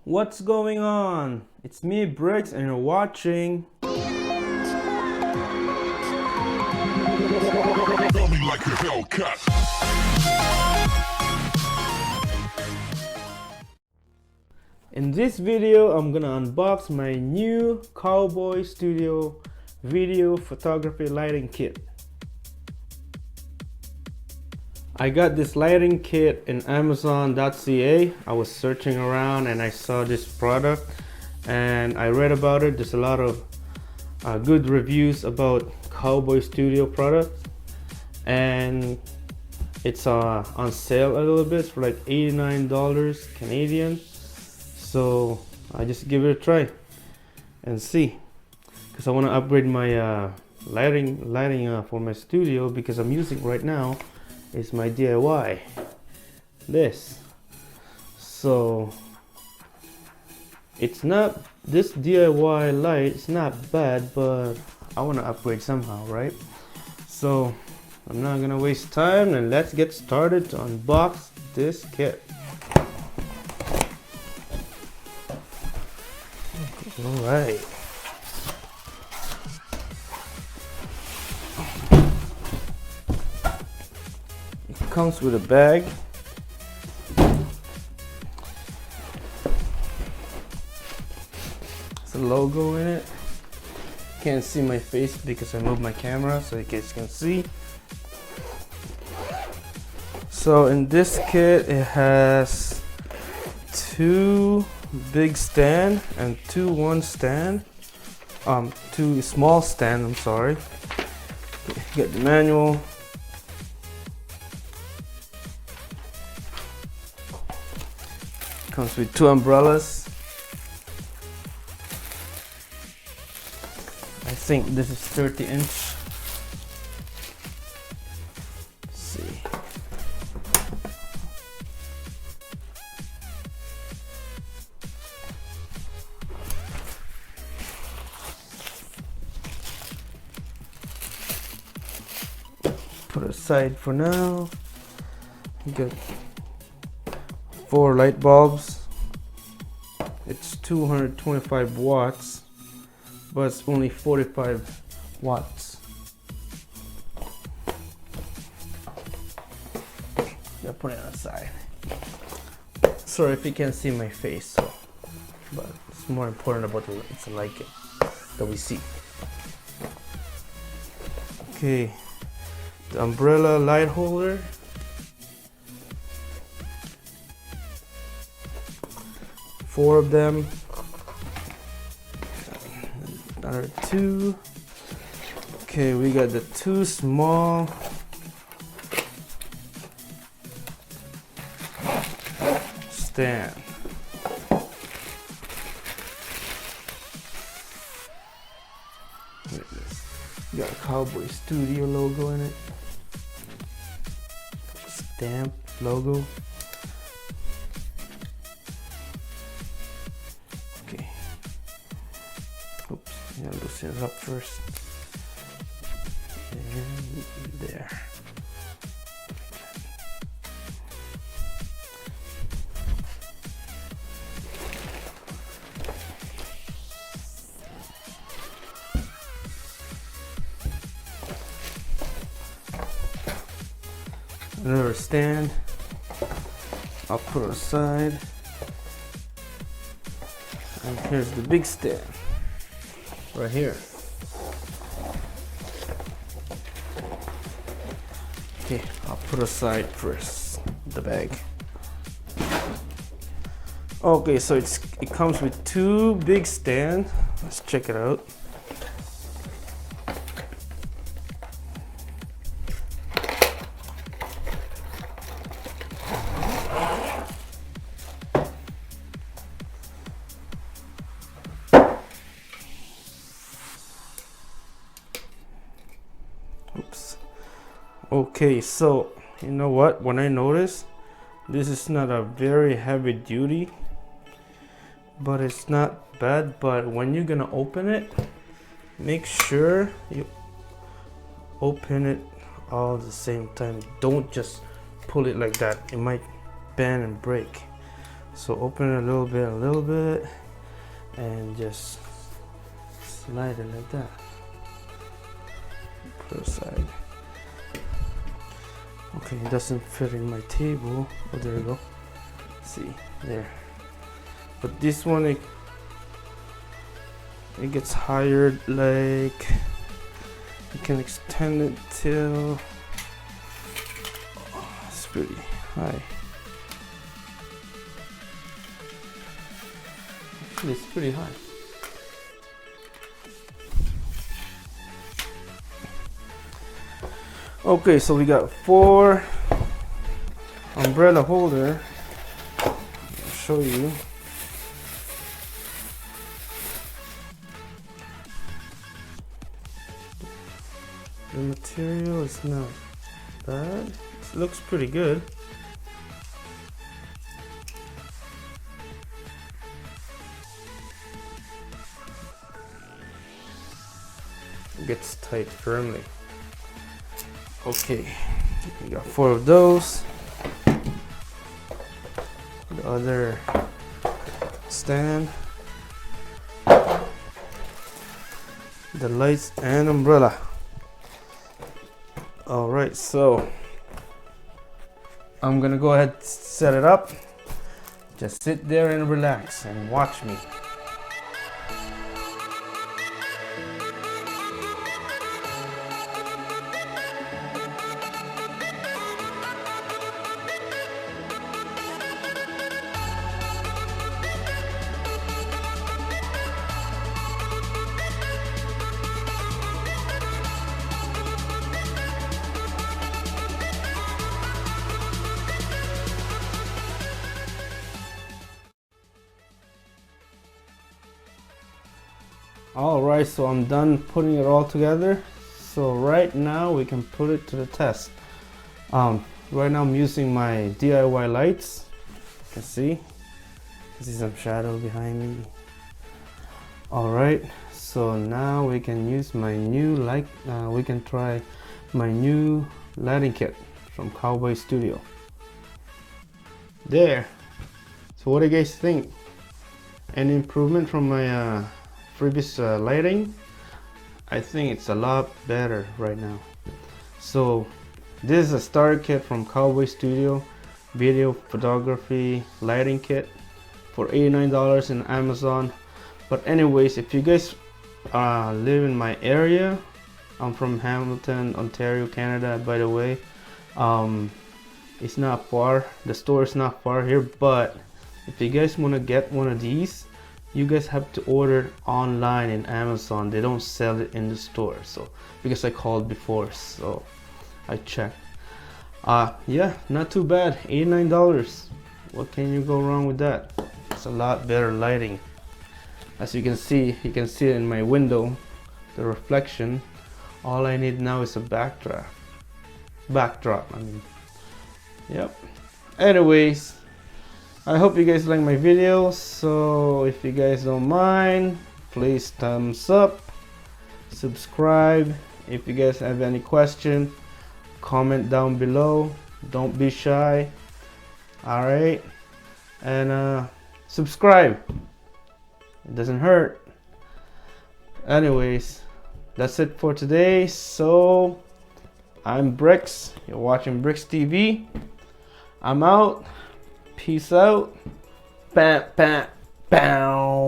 What's going on? It's me, Briggs, and you're watching. In this video, I'm gonna unbox my new Cowboy Studio video photography lighting kit. I got this lighting kit in Amazon.ca. I was searching around and I saw this product and I read about it. There's a lot of good reviews about Cowboy Studio products, and it's on sale a little bit for like $89 Canadian. So I just give it a try and see, because I want to upgrade my lighting for my studio, because I'm using right now is my DIY this. So it's not, this DIY light, it's not bad, but I want to upgrade somehow, right? So I'm not gonna waste time, and let's get started to unbox this kit. All right. It comes with a bag. There's a logo in it. Can't see my face because I moved my camera so you guys can see. So in this kit, it has two big stand and two small stand, I'm sorry. Get the manual. Comes with two umbrellas. I think this is 30-inch. Let's see. Put it aside for now. You got 4 light bulbs. It's 225 watts, but it's only 45 watts. I'll put it on the side. Sorry if you can't see my face, but it's more important about it's a light that we see. Okay, the umbrella light holder. Four of them. Another two. Okay, we got the two small stand. Look at this. Got a Cowboy Studio logo in it. Stamp logo. Okay. Oops, I'm gonna loosen it up first. And there. Another stand. I'll put it aside. And here's the big stand right here. Okay, I'll put aside first the bag. Okay, so it comes with two big stands. Let's check it out. Oops. Okay, so you know what? When I noticed, this is not a very heavy duty, but it's not bad. But when you're gonna open it, make sure you open it all at the same time. Don't just pull it like that. It might bend and break. So open it a little bit, and just slide it like that. Put aside. Okay, it doesn't fit in my table. Oh, there we go. See there. But this one, it gets higher. Like you can extend it till it's pretty high. Actually, it's pretty high. Okay, so we got 4 umbrella holder. I'll show you. The material is not bad. It looks pretty good. It gets tight firmly. Okay, we got 4 of those. The other stand, the lights and umbrella. All right, so I'm gonna go ahead and set it up. Just sit there and relax and watch me. All right, so I'm done putting it all together. So right now we can put it to the test. Right now I'm using my DIY lights. You can see some shadow behind me. All right, so now we can use my new light. We can try my new lighting kit from Cowboy Studio. There. So what do you guys think? Any improvement from my previous lighting? I think it's a lot better right now. So this is a starter kit from Cowboy Studio, video photography lighting kit for $89 in Amazon. But anyways, if you guys live in my area, I'm from Hamilton, Ontario, Canada, by the way. It's not far, the store is not far here, but if you guys want to get one of these, you guys have to order online in Amazon. They don't sell it in the store. So because I called before, so I checked. Yeah, not too bad. $89. What can you go wrong with that? It's a lot better lighting. As you can see it in my window, the reflection. All I need now is a backdrop, I mean. Yep. Anyways, I hope you guys like my videos. So if you guys don't mind, please thumbs up, subscribe. If you guys have any question, comment down below. Don't be shy. All right, and subscribe. It doesn't hurt. Anyways, that's it for today. So I'm Bricks. You're watching Bricks TV. I'm out. Peace out. Bam, bam, bam.